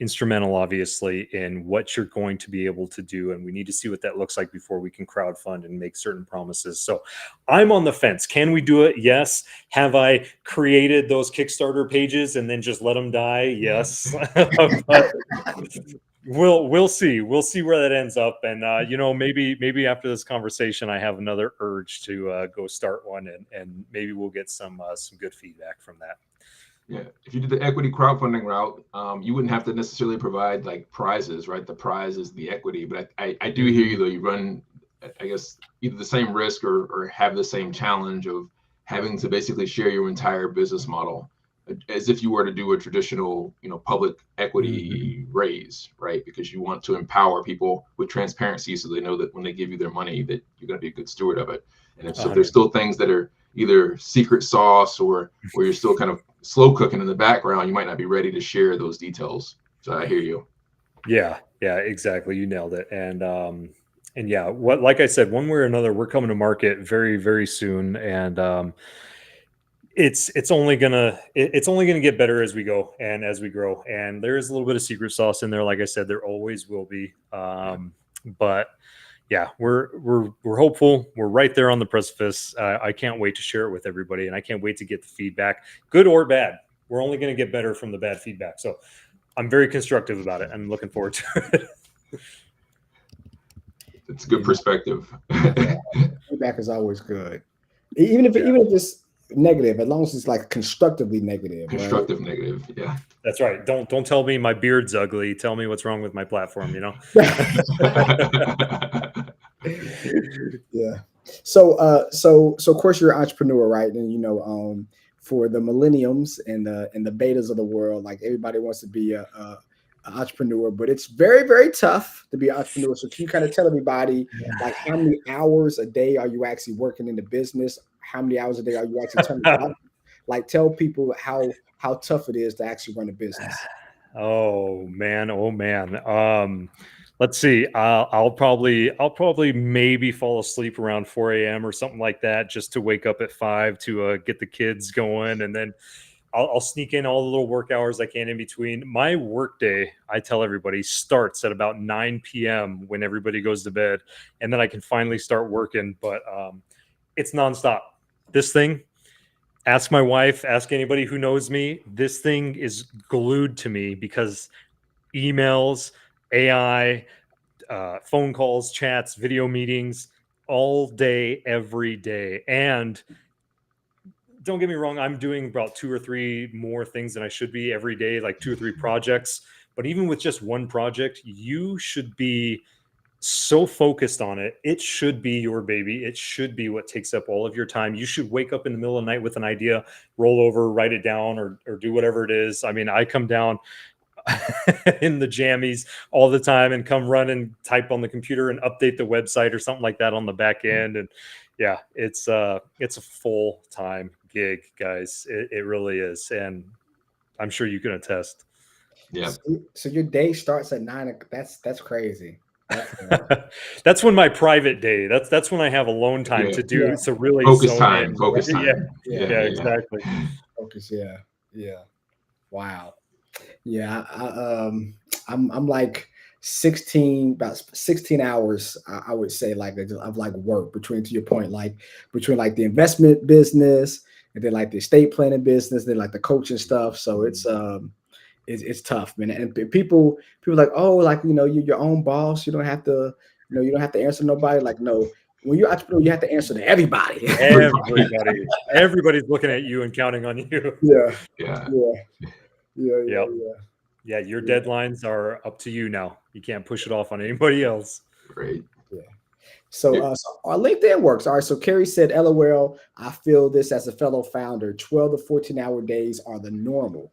instrumental, obviously, in what you're going to be able to do. And we need to see what that looks like before we can crowdfund and make certain promises. So I'm on the fence. Can we do it? Yes. Have I created those Kickstarter pages and then just let them die? Yes. But we'll see. We'll see where that ends up. And, maybe after this conversation, I have another urge to go start one, and maybe we'll get some good feedback from that. Yeah, if you did the equity crowdfunding route, you wouldn't have to necessarily provide like prizes, right? The prize is the equity, but I do hear you though. You run, I guess, either the same risk or have the same challenge of having to basically share your entire business model as if you were to do a traditional, public equity raise, right? Because you want to empower people with transparency so they know that when they give you their money that you're going to be a good steward of it. And if there's still things that are either secret sauce or you're still kind of slow cooking in the background, you might not be ready to share those details. So I hear you. Yeah, exactly. You nailed it. And yeah, like I said, one way or another, we're coming to market very, very soon. And it's only gonna get better as we go and as we grow. And there is a little bit of secret sauce in there. Like I said, there always will be. But yeah, we're hopeful. We're right there on the precipice. I can't wait to share it with everybody, and I can't wait to get the feedback, good or bad. We're only going to get better from the bad feedback. So I'm very constructive about it. I'm looking forward to it. It's a good perspective. Feedback is always good, even if it's negative, as long as it's like constructively negative. Constructive right? Negative, yeah. That's right. Don't tell me my beard's ugly. Tell me what's wrong with my platform. Yeah. So of course you're an entrepreneur, right? And for the millenniums and the betas of the world, like everybody wants to be an entrepreneur, but it's very, very tough to be an entrepreneur. So can you kind of tell everybody like how many hours a day are you actually working in the business? How many hours a day are you actually turning out? Like tell people how tough it is to actually run a business. Oh man. Let's see. I'll probably maybe fall asleep around 4 a.m. or something like that, just to wake up at 5 to get the kids going, and then I'll sneak in all the little work hours I can in between. My work day, I tell everybody, starts at about 9 p.m. when everybody goes to bed, and then I can finally start working. But it's nonstop. This thing. Ask my wife. Ask anybody who knows me. This thing is glued to me because emails, AI, phone calls, chats, video meetings, all day, every day. And don't get me wrong, I'm doing about 2 or 3 more things than I should be every day, like 2 or 3 projects. But even with just one project, you should be so focused on it. It should be your baby. It should be what takes up all of your time. You should wake up in the middle of the night with an idea, roll over, write it down, or do whatever it is. I mean, I come down in the jammies all the time and come run and type on the computer and update the website or something like that on the back end. And yeah, it's a full-time gig, guys. It really is. And I'm sure you can attest. Yeah. So your day starts at 9. That's crazy. That's when my private day. That's when I have alone time to do. So really focus time. Yeah, exactly. Focus. Yeah. Wow. Yeah. I'm like 16 hours. I would say like of like work between, to your point, like between like the investment business and then like the estate planning business, then like the coaching stuff. So it's tough, man. And people like, oh, like, you're your own boss. You don't have to, you don't have to answer nobody. Like, no, when you're an entrepreneur, you have to answer to everybody. Everybody's looking at you and counting on you. Yeah. Your deadlines are up to you now. You can't push it off on anybody else. Great. Yeah. So our LinkedIn works. All right. So Kerry said, LOL, I feel this as a fellow founder. 12 to 14-hour days are the normal.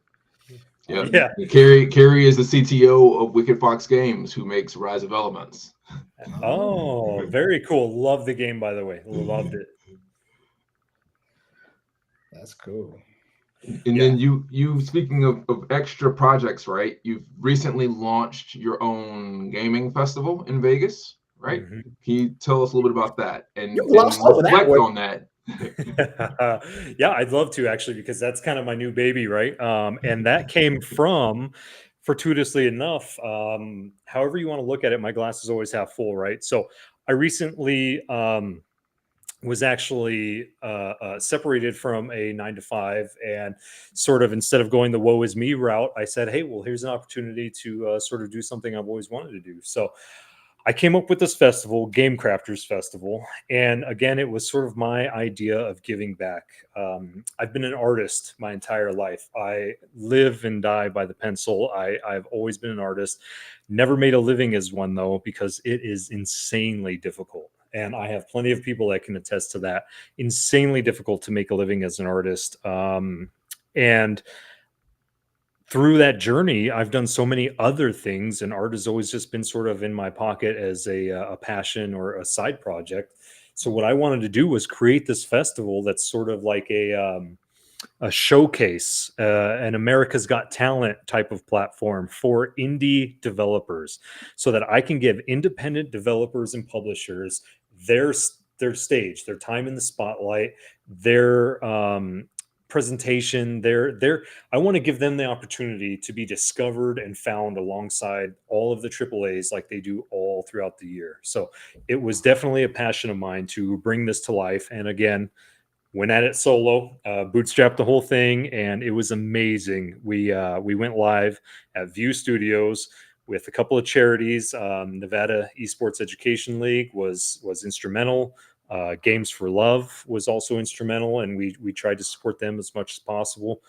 Yeah. Kerry is the CTO of Wicked Fox Games, who makes Rise of Elements. Oh, very cool. Love the game, by the way. Loved it. That's cool. And then you speaking of extra projects, right? You've recently launched your own gaming festival in Vegas, right? Mm-hmm. Can you tell us a little bit about that and reflect on that? Yeah, I'd love to, actually, because that's kind of my new baby, right? And that came from, fortuitously enough, however you want to look at it, my glass is always half full, right? So I recently was actually separated from a 9-to-5, and sort of, instead of going the woe is me route, I said, hey, well, here's an opportunity to sort of do something I've always wanted to do. So I came up with this festival, Game Crafters Festival. And again, it was sort of my idea of giving back. I've been an artist my entire life. I live and die by the pencil. I've always been an artist. Never made a living as one, though, because it is insanely difficult. And I have plenty of people that can attest to that. Insanely difficult to make a living as an artist. And through that journey, I've done so many other things, and art has always just been sort of in my pocket as a passion or a side project. So what I wanted to do was create this festival that's sort of like a showcase, an America's Got Talent type of platform for indie developers, so that I can give independent developers and publishers their stage, their time in the spotlight, their presentation, their I want to give them the opportunity to be discovered and found alongside all of the AAAs like they do all throughout the year. So it was definitely a passion of mine to bring this to life. And again, went at it solo, bootstrapped the whole thing, and it was amazing. We went live at View Studios with a couple of charities. Nevada Esports Education League was instrumental. Games for Love was also instrumental, and we tried to support them as much as possible.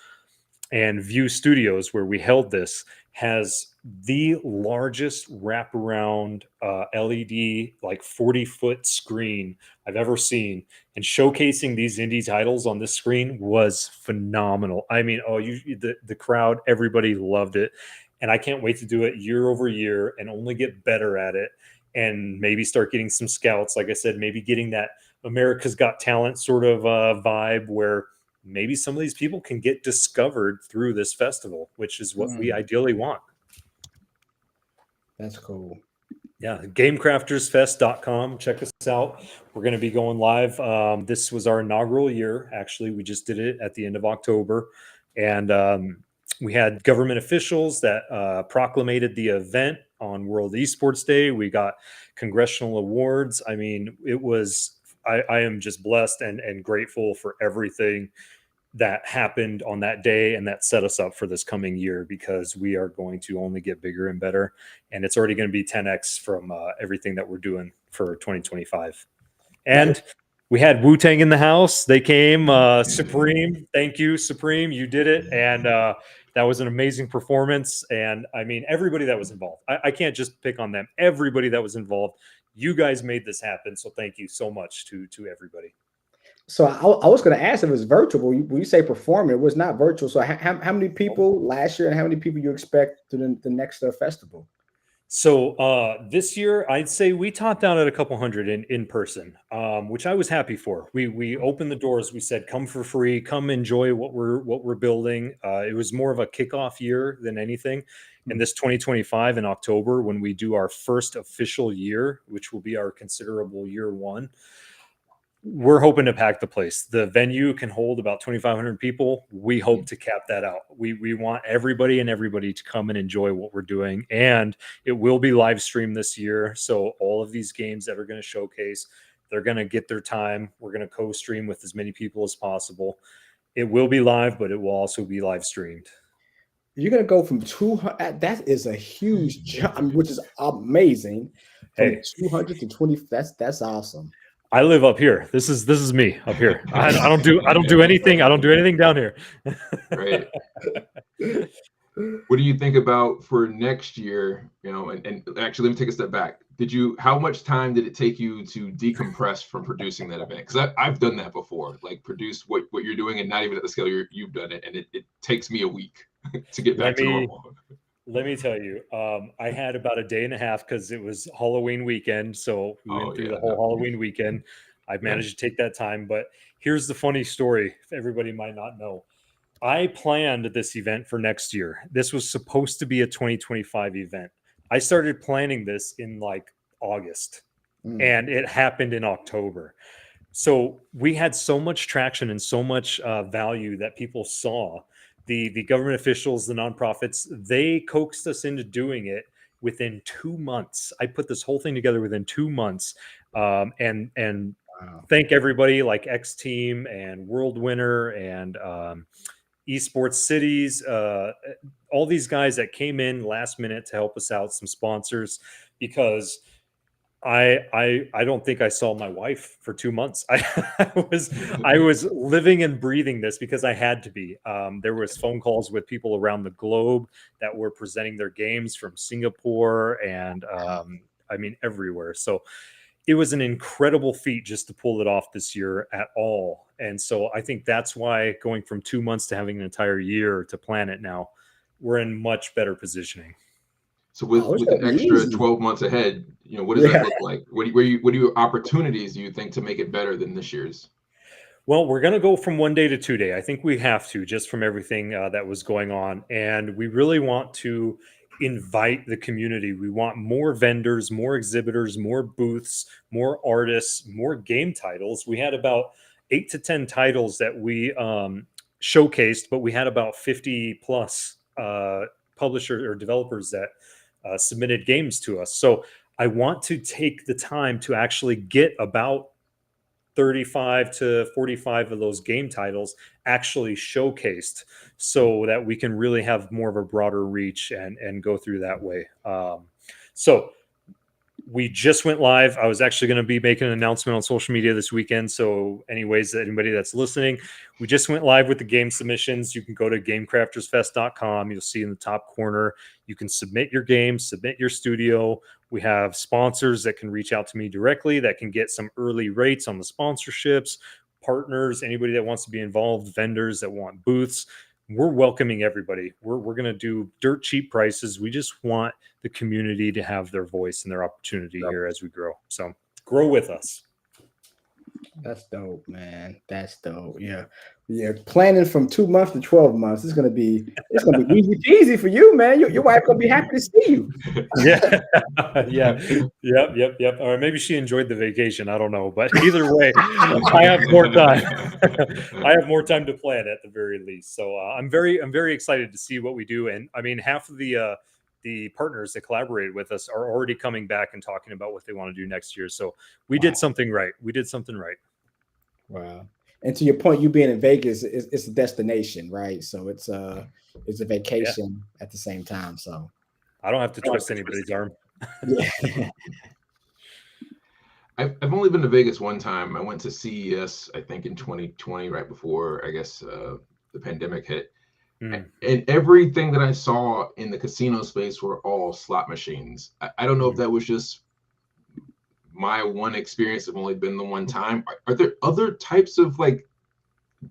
And View Studios, where we held this, has the largest wraparound LED, like 40-foot screen I've ever seen. And showcasing these indie titles on this screen was phenomenal. I mean, the crowd, everybody loved it. And I can't wait to do it year over year and only get better at it, and maybe start getting some scouts. Like I said, maybe getting that America's Got Talent sort of vibe where maybe some of these people can get discovered through this festival, which is what we ideally want. That's cool. Yeah, GameCraftersFest.com. Check us out. We're going to be going live. This was our inaugural year. Actually, we just did it at the end of October. And we had government officials that proclamated the event on World Esports Day. We got congressional awards. I mean, it was, I am just blessed and grateful for everything that happened on that day, and that set us up for this coming year, because we are going to only get bigger and better, and it's already going to be 10x from everything that we're doing for 2025. And we had Wu-Tang in the house. They came. Supreme, thank you, Supreme, you did it. And that was an amazing performance. And I mean, everybody that was involved, I can't just pick on them. Everybody that was involved, you guys made this happen. So thank you so much to everybody. So I was going to ask if it was virtual. When you say performing, it was not virtual. So how many people last year, and how many people you expect to the next festival? So this year, I'd say we topped out at a couple hundred in person, which I was happy for. We opened the doors. We said, "Come for free. Come enjoy what we're building." It was more of a kickoff year than anything. In this 2025 in October, when we do our first official year, which will be our considerable year one, we're hoping to pack the place. The venue can hold about 2,500 people. We hope to cap that out. We want everybody to come and enjoy what we're doing. And it will be live streamed this year. So all of these games that are going to showcase, they're going to get their time. We're going to co-stream with as many people as possible. It will be live, but it will also be live streamed. You're going to go from 200. That is a huge jump, which is amazing. From 200 to 20. That's awesome. I live up here. This is me up here. I don't do anything. I don't do anything down here. Right. What do you think about for next year? You know, and actually, let me take a step back. How much time did it take you to decompress from producing that event? Because I've done that before, like produce what you're doing, and not even at the scale you've done it, and it takes me a week to get back to normal. Let me tell you, I had about a day and a half because it was Halloween weekend. So we went through the whole Halloween weekend. I managed to take that time. But here's the funny story, if everybody might not know. I planned this event for next year. This was supposed to be a 2025 event. I started planning this in like August, and it happened in October. So we had so much traction and so much value that people saw. The government officials, the nonprofits, they coaxed us into doing it within 2 months. I put this whole thing together within 2 months. And wow. Thank everybody like X Team and World Winner and Esports Cities, all these guys that came in last minute to help us out, some sponsors, because I don't think I saw my wife for 2 months. I was living and breathing this because I had to be. There was phone calls with people around the globe that were presenting their games from Singapore and I mean everywhere. So it was an incredible feat just to pull it off this year at all. And so I think that's why going from 2 months to having an entire year to plan it now, we're in much better positioning. So with an extra 12 months ahead, what does that look like? What are your opportunities do you think to make it better than this year's? Well, we're going to go from 1 day to 2 day. I think we have to, just from everything that was going on. And we really want to invite the community. We want more vendors, more exhibitors, more booths, more artists, more game titles. We had about 8 to 10 titles that we showcased, but we had about 50 plus publishers or developers that submitted games to us. So I want to take the time to actually get about 35 to 45 of those game titles actually showcased so that we can really have more of a broader reach and go through that way. So we just went live. I was actually going to be making an announcement on social media this weekend. So anyways, anybody that's listening, we just went live with the game submissions. You can go to gamecraftersfest.com. You'll see in the top corner, you can submit your game, submit your studio. We have sponsors that can reach out to me directly that can get some early rates on the sponsorships, partners, anybody that wants to be involved, vendors that want booths. We're welcoming everybody. We're going to do dirt cheap prices. We just want the community to have their voice and their opportunity here as we grow. So grow with us. That's dope, man. That's dope. Yeah. Planning from 2 months to 12 months. It's gonna be easy for you, man. Your wife gonna be happy to see you. Yeah. Yep. Or maybe she enjoyed the vacation. I don't know, but either way, I have more time. I have more time to plan at the very least. So I'm very excited to see what we do. And I mean, half of the partners that collaborated with us are already coming back and talking about what they want to do next year. So we did something right. Wow. And to your point, you being in Vegas, it's a destination, right? So it's a vacation at the same time. So I don't have to twist anybody's arm. Yeah. I've only been to Vegas one time. I went to CES, I think in 2020, right before, I guess, the pandemic hit. And everything that I saw in the casino space were all slot machines. I don't know if that was just my one experience. I've only been the one time. Are there other types of like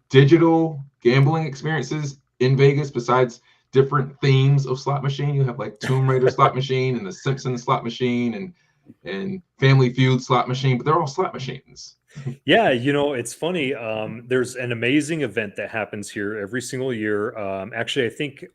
digital gambling experiences in Vegas besides different themes of slot machine? You have like Tomb Raider slot machine and the Simpsons slot machine and Family Feud slot machine, but they're all slot machines. Yeah, it's funny. There's an amazing event that happens here every single year. Actually,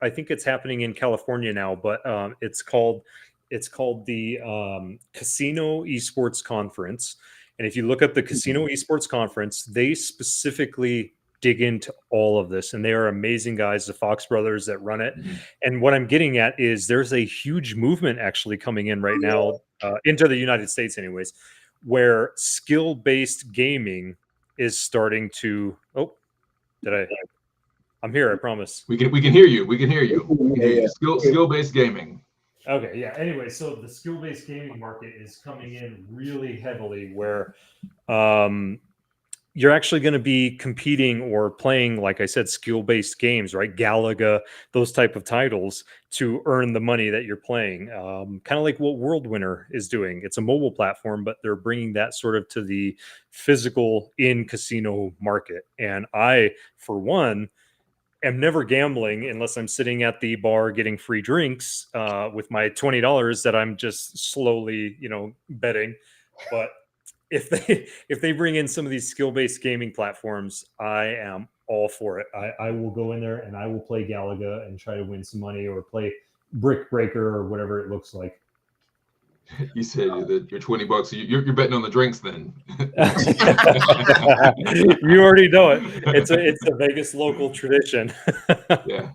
I think it's happening in California now, but it's called the Casino Esports Conference. And if you look up the Casino Esports Conference, they specifically dig into all of this, and they are amazing guys, the Fox brothers that run it. And what I'm getting at is there's a huge movement actually coming in right now into the United States anyways, where skill-based gaming is starting to I'm here, I promise. We can hear you. We can hear you. Skill-based gaming. Okay, yeah. Anyway, so the skill-based gaming market is coming in really heavily where you're actually going to be competing or playing, like I said, skill-based games, right? Galaga, those type of titles to earn the money that you're playing. Kind of like what World Winner is doing. It's a mobile platform, but they're bringing that sort of to the physical in-casino market. And I, for one, am never gambling unless I'm sitting at the bar getting free drinks with my $20 that I'm just slowly, betting. But if they bring in some of these skill-based gaming platforms, I am all for it. I will go in there and I will play Galaga and try to win some money or play Brick Breaker or whatever it looks like. You said that you're $20. You're betting on the drinks then. You already know it. It's a Vegas local tradition. Yeah.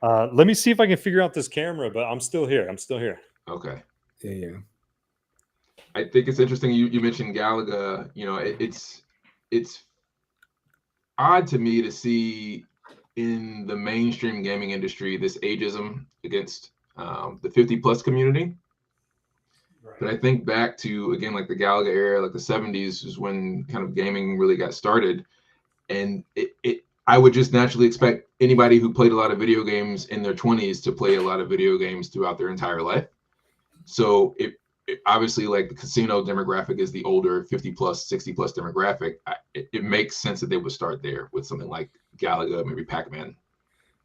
Let me see if I can figure out this camera, but I'm still here. Okay. Yeah. I think it's interesting you mentioned Galaga. It's odd to me to see in the mainstream gaming industry this ageism against the 50 plus community. Right. But I think back to, again, like the Galaga era, like the 70s is when kind of gaming really got started. And I would just naturally expect anybody who played a lot of video games in their 20s to play a lot of video games throughout their entire life. So if obviously, like the casino demographic is the older 50 plus, 60 plus demographic. It makes sense that they would start there with something like Galaga, maybe Pac-Man.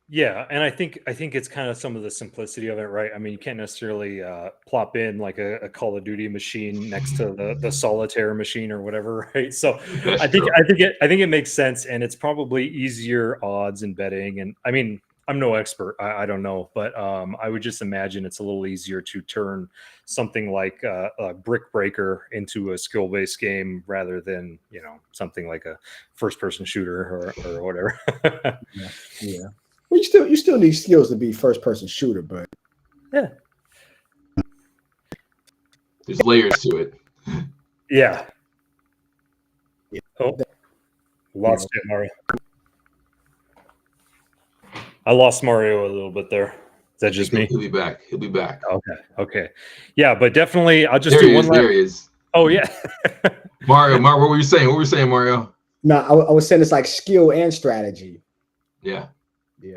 Yeah, and I think it's kind of some of the simplicity of it, right? I mean, you can't necessarily plop in like a Call of Duty machine next to the solitaire machine or whatever, right? So That's I think true. I think it makes sense, and it's probably easier odds in betting. And I mean, I'm no expert, I don't know, but I would just imagine it's a little easier to turn something like a Brick Breaker into a skill-based game rather than something like a first-person shooter or whatever. Yeah. Well, you still need skills to be first person shooter, but Yeah. There's layers to it. Yeah. Oh, lost it, Mario. I lost Mario a little bit there. Is that just me? He'll be back. He'll be back. Okay. Yeah, but definitely, I'll just There do he one is. last. There he is. Oh yeah. Mario, what were you saying? What were you saying, Mario? no, I was saying it's like skill and strategy. Yeah.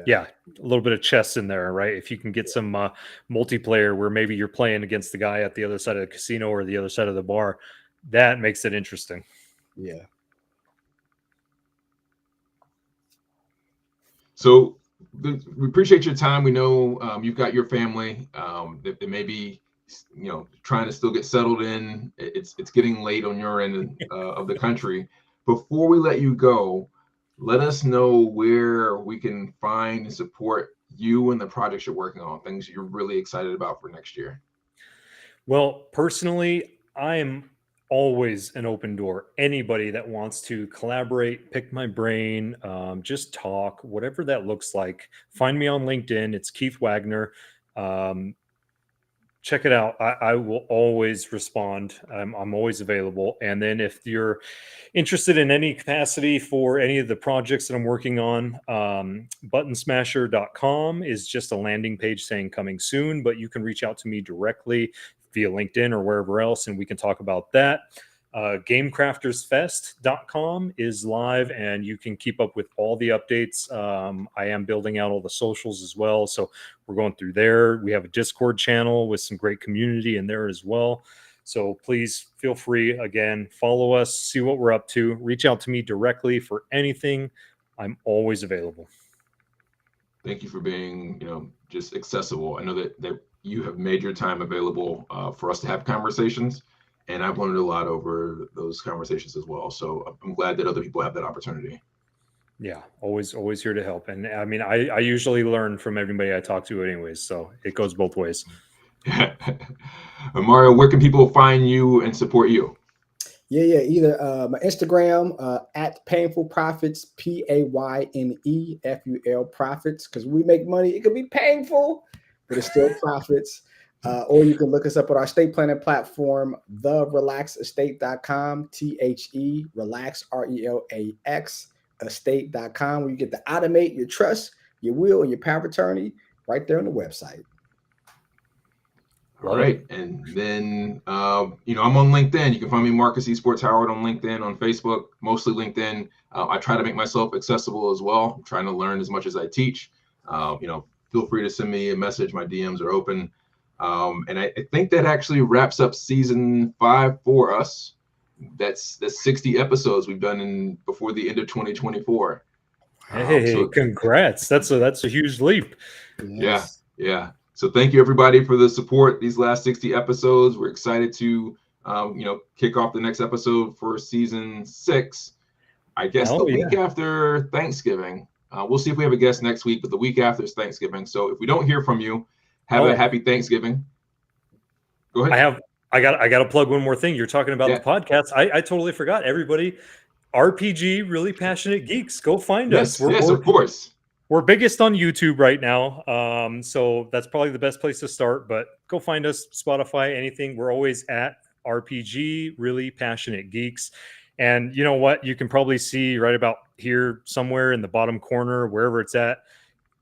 Yeah, a little bit of chess in there, right? If you can get some multiplayer where maybe you're playing against the guy at the other side of the casino or the other side of the bar, that makes it interesting. Yeah. So we appreciate your time. We know you've got your family that may be, trying to still get settled in. It's getting late on your end of the country. Before we let you go, let us know where we can find and support you and the projects you're working on, things you're really excited about for next year. Well, personally, I am always an open door. Anybody that wants to collaborate, pick my brain, just talk, whatever that looks like, find me on LinkedIn. It's Keith Wagner. Check it out. I will always respond. I'm always available. And then if you're interested in any capacity for any of the projects that I'm working on, buttonsmasher.com is just a landing page saying coming soon, but you can reach out to me directly via LinkedIn or wherever else, and we can talk about that. GameCraftersFest.com is live, and you can keep up with all the updates. I am building out all the socials as well, so we're going through there. We have a Discord channel with some great community in there as well. So please feel free, again, follow us, see what we're up to, reach out to me directly for anything. I'm always available. Thank you for being, just accessible. I know that you have made your time available for us to have conversations. And I've learned a lot over those conversations as well. So I'm glad that other people have that opportunity. Yeah, always here to help. And I mean, I usually learn from everybody I talk to anyways, so it goes both ways. Mario, where can people find you and support you? Yeah. Either my Instagram at Painful Profits, PAYNEFUL Profits, because we make money. It could be painful, but it's still profits. Or you can look us up at our estate planning platform, therelaxestate.com, THE, relax, RELAX, estate.com, where you get to automate your trust, your will, and your power of attorney right there on the website. All right. And then, I'm on LinkedIn. You can find me, Marcus Esports Howard, on LinkedIn, on Facebook, mostly LinkedIn. I try to make myself accessible as well. I'm trying to learn as much as I teach. Feel free to send me a message. My DMs are open. And I think that actually wraps up season 5 for us. That's 60 episodes we've done before the end of 2024. Hey, congrats. That's a huge leap. Yes. Yeah. So thank you everybody for the support these last 60 episodes. We're excited to kick off the next episode for season 6. I guess week after Thanksgiving. We'll see if we have a guest next week, but the week after is Thanksgiving. So if we don't hear from you, have a happy Thanksgiving. Go ahead. I got to plug one more thing. You're talking about the podcast. I totally forgot. Everybody, RPG, Really Passionate Geeks. Go find us. Yes, of course. We're biggest on YouTube right now. So that's probably the best place to start. But go find us, Spotify, anything. We're always at RPG, Really Passionate Geeks. And you know what? You can probably see right about here somewhere in the bottom corner, wherever it's at.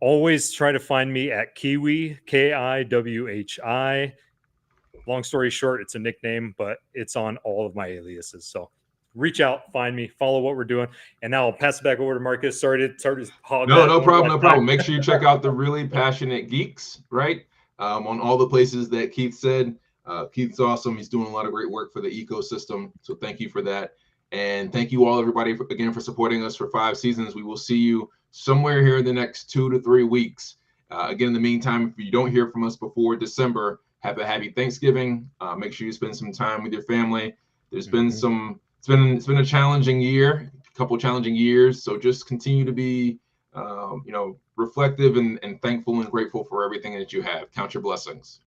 Always try to find me at Kiwi, KIWHI. Long story short, it's a nickname, but it's on all of my aliases. So reach out, find me, follow what we're doing. And now I'll pass it back over to Marcus. Sorry to hog that. No problem. Make sure you check out the Really Passionate Geeks, right? On all the places that Keith said. Keith's awesome. He's doing a lot of great work for the ecosystem. So thank you for that. And thank you all, everybody, again, for supporting us for 5 seasons. We will see you somewhere here in the next 2 to 3 weeks. Again, in the meantime, if you don't hear from us before December, have a happy Thanksgiving. Make sure you spend some time with your family. There's been it's been a challenging year, a couple challenging years. So just continue to be, reflective and thankful and grateful for everything that you have. Count your blessings.